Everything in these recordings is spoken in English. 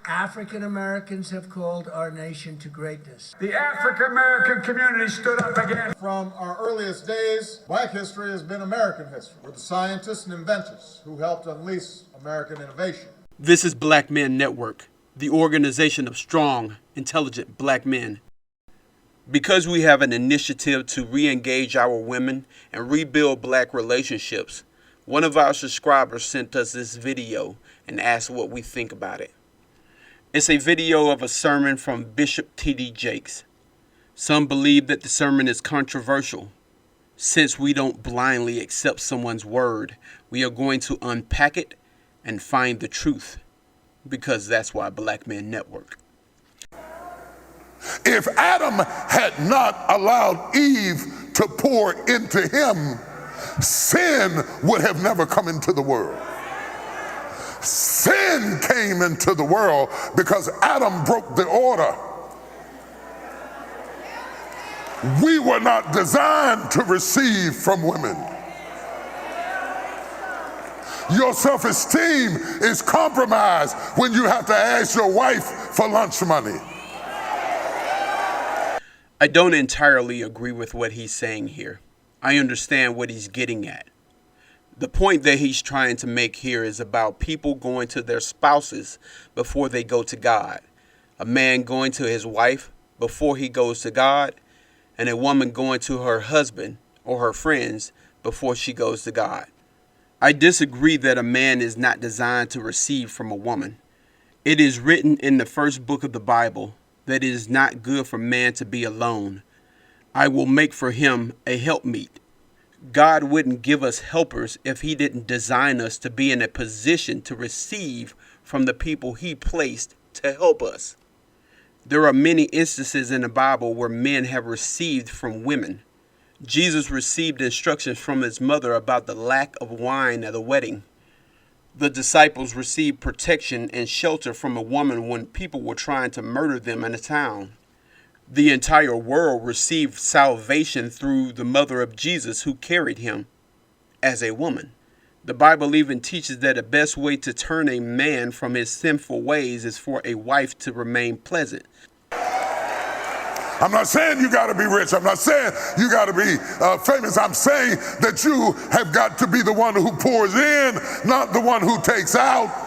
African Americans have called our nation to greatness. The African American community stood up again. From our earliest days, Black history has been American history. We're the scientists and inventors who helped unleash American innovation. This is Black Men Network, the organization of strong, intelligent Black men. Because we have an initiative to re-engage our women and rebuild Black relationships, one of our subscribers sent us this video and asked what we think about it. It's a video of a sermon from Bishop T.D. Jakes. Some believe that the sermon is controversial. Since we don't blindly accept someone's word, we are going to unpack it and find the truth, because that's why Black Men Network. If Adam had not allowed Eve to pour into him, sin would have never come into the world. Sin came into the world because Adam broke the order. We were not designed to receive from women. Your self-esteem is compromised when you have to ask your wife for lunch money. I don't entirely agree with what he's saying here. I understand what he's getting at. The point that he's trying to make here is about people going to their spouses before they go to God. A man going to his wife before he goes to God, and a woman going to her husband or her friends before she goes to God. I disagree that a man is not designed to receive from a woman. It is written in the first book of the Bible that it is not good for man to be alone. I will make for him a helpmeet. God wouldn't give us helpers if he didn't design us to be in a position to receive from the people he placed to help us. There are many instances in the Bible where men have received from women. Jesus received instructions from his mother about the lack of wine at a wedding. The disciples received protection and shelter from a woman when people were trying to murder them in a town. The entire world received salvation through the mother of Jesus, who carried him as a woman. The Bible even teaches that the best way to turn a man from his sinful ways is for a wife to remain pleasant. I'm not saying you got to be rich. I'm not saying you got to be famous. I'm saying that you have got to be the one who pours in, not the one who takes out.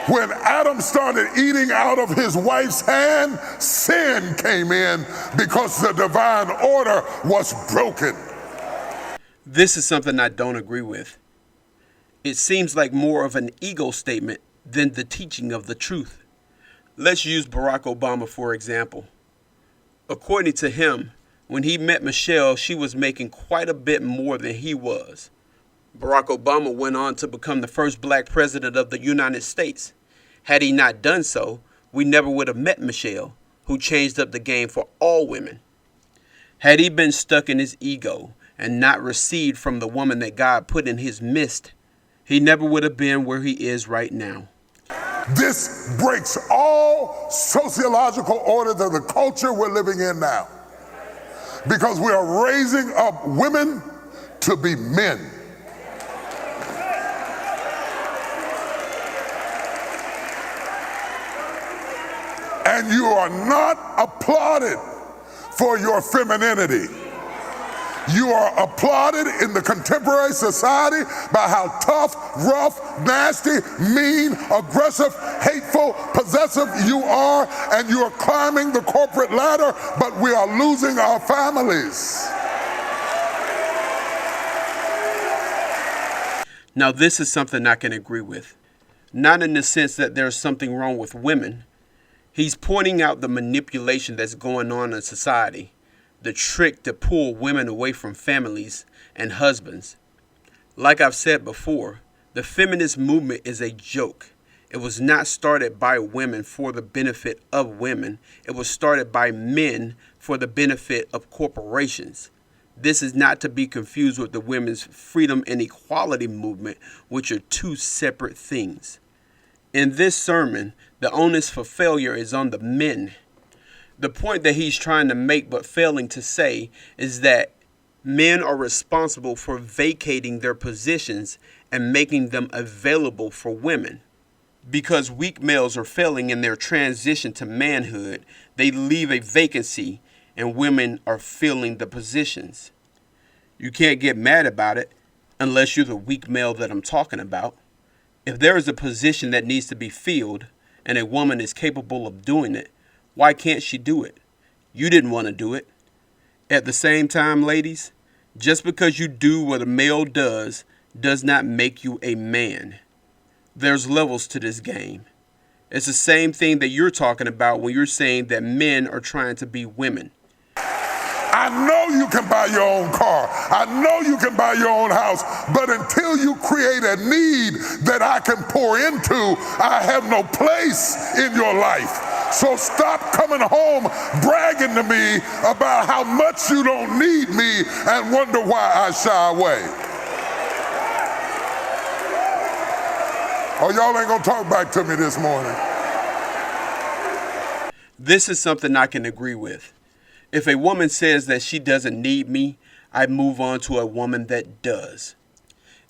When Adam started eating out of his wife's hand, sin came in because the divine order was broken. This is something I don't agree with. It seems like more of an ego statement than the teaching of the truth. Let's use Barack Obama for example. According to him, when he met Michelle, she was making quite a bit more than he was. Barack Obama went on to become the first Black president of the United States. Had he not done so, we never would have met Michelle, who changed up the game for all women. Had he been stuck in his ego and not received from the woman that God put in his midst, he never would have been where he is right now. This breaks all sociological orders of the culture we're living in now, because we are raising up women to be men. And you are not applauded for your femininity. You are applauded in the contemporary society by how tough, rough, nasty, mean, aggressive, hateful, possessive you are, and you are climbing the corporate ladder, but we are losing our families. Now, this is something I can agree with. Not in the sense that there's something wrong with women. He's pointing out the manipulation that's going on in society. The trick to pull women away from families and husbands. Like I've said before, the feminist movement is a joke. It was not started by women for the benefit of women. It was started by men for the benefit of corporations. This is not to be confused with the women's freedom and equality movement, which are two separate things. In this sermon, the onus for failure is on the men. The point that he's trying to make but failing to say is that men are responsible for vacating their positions and making them available for women. Because weak males are failing in their transition to manhood, they leave a vacancy and women are filling the positions. You can't get mad about it unless you're the weak male that I'm talking about. If there is a position that needs to be filled and a woman is capable of doing it, why can't she do it? You didn't want to do it. At the same time, ladies, just because you do what a male does not make you a man. There's levels to this game. It's the same thing that you're talking about when you're saying that men are trying to be women. I know you can buy your own car. I know you can buy your own house. But until you create a need that I can pour into, I have no place in your life. So stop coming home bragging to me about how much you don't need me and wonder why I shy away. Oh, y'all ain't gonna talk back to me this morning. This is something I can agree with. If a woman says that she doesn't need me, I move on to a woman that does.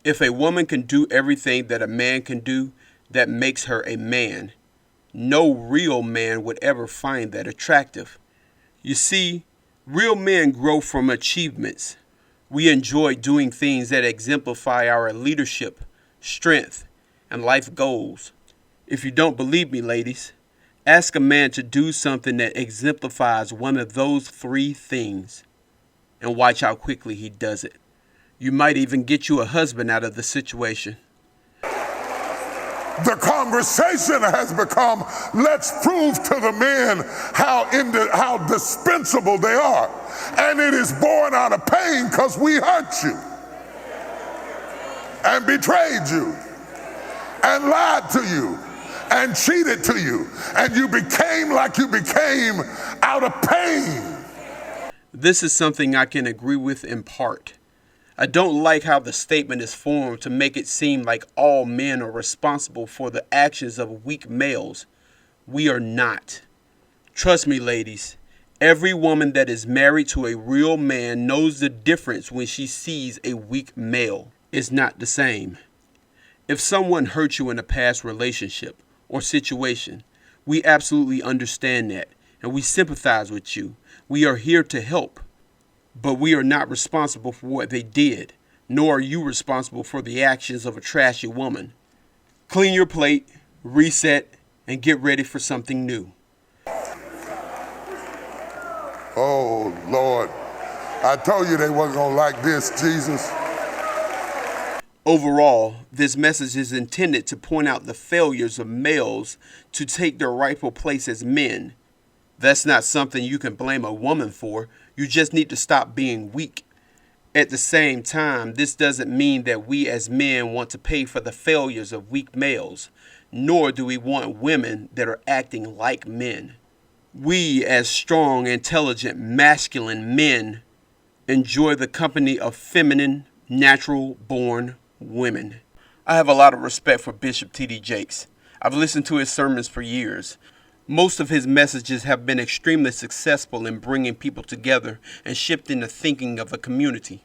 If a woman can do everything that a man can do, that makes her a man. No real man would ever find that attractive. You see, real men grow from achievements. We enjoy doing things that exemplify our leadership, strength, and life goals. If you don't believe me, ladies, ask a man to do something that exemplifies one of those three things and watch how quickly he does it. You might even get you a husband out of the situation. The conversation has become, let's prove to the men how dispensable they are. And it is born out of pain because we hurt you and betrayed you and lied to you and cheated to you, and you became like you became out of pain. This is something I can agree with in part. I don't like how the statement is formed to make it seem like all men are responsible for the actions of weak males. We are not. Trust me, ladies, every woman that is married to a real man knows the difference when she sees a weak male. It's not the same. If someone hurt you in a past relationship or situation, we absolutely understand that and we sympathize with you. We are here to help, but we are not responsible for what they did, nor are you responsible for the actions of a trashy woman. Clean your plate, reset, and get ready for something new. Oh, Lord, I told you they wasn't gonna like this, Jesus. Overall, this message is intended to point out the failures of males to take their rightful place as men. That's not something you can blame a woman for. You just need to stop being weak. At the same time, this doesn't mean that we as men want to pay for the failures of weak males, nor do we want women that are acting like men. We as strong, intelligent, masculine men enjoy the company of feminine, natural-born women. I have a lot of respect for Bishop T.D. Jakes. I've listened to his sermons for years. Most of his messages have been extremely successful in bringing people together and shifting the thinking of a community.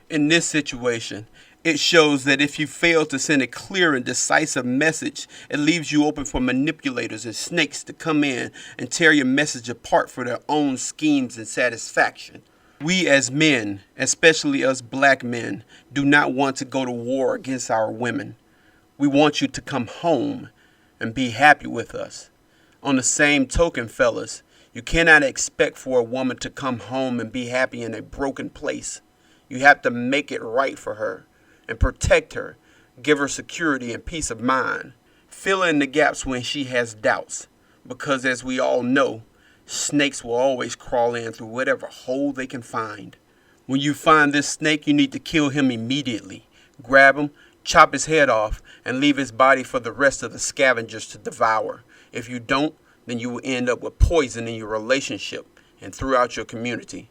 In this situation, it shows that if you fail to send a clear and decisive message, it leaves you open for manipulators and snakes to come in and tear your message apart for their own schemes and satisfaction. We as men, especially us black men, do not want to go to war against our women. We want you to come home and be happy with us. On the same token, fellas, you cannot expect for a woman to come home and be happy in a broken place. You have to make it right for her and protect her, give her security and peace of mind. Fill in the gaps when she has doubts, because as we all know, snakes will always crawl in through whatever hole they can find. When you find this snake, you need to kill him immediately. Grab him, chop his head off, and leave his body for the rest of the scavengers to devour. If you don't, then you will end up with poison in your relationship and throughout your community.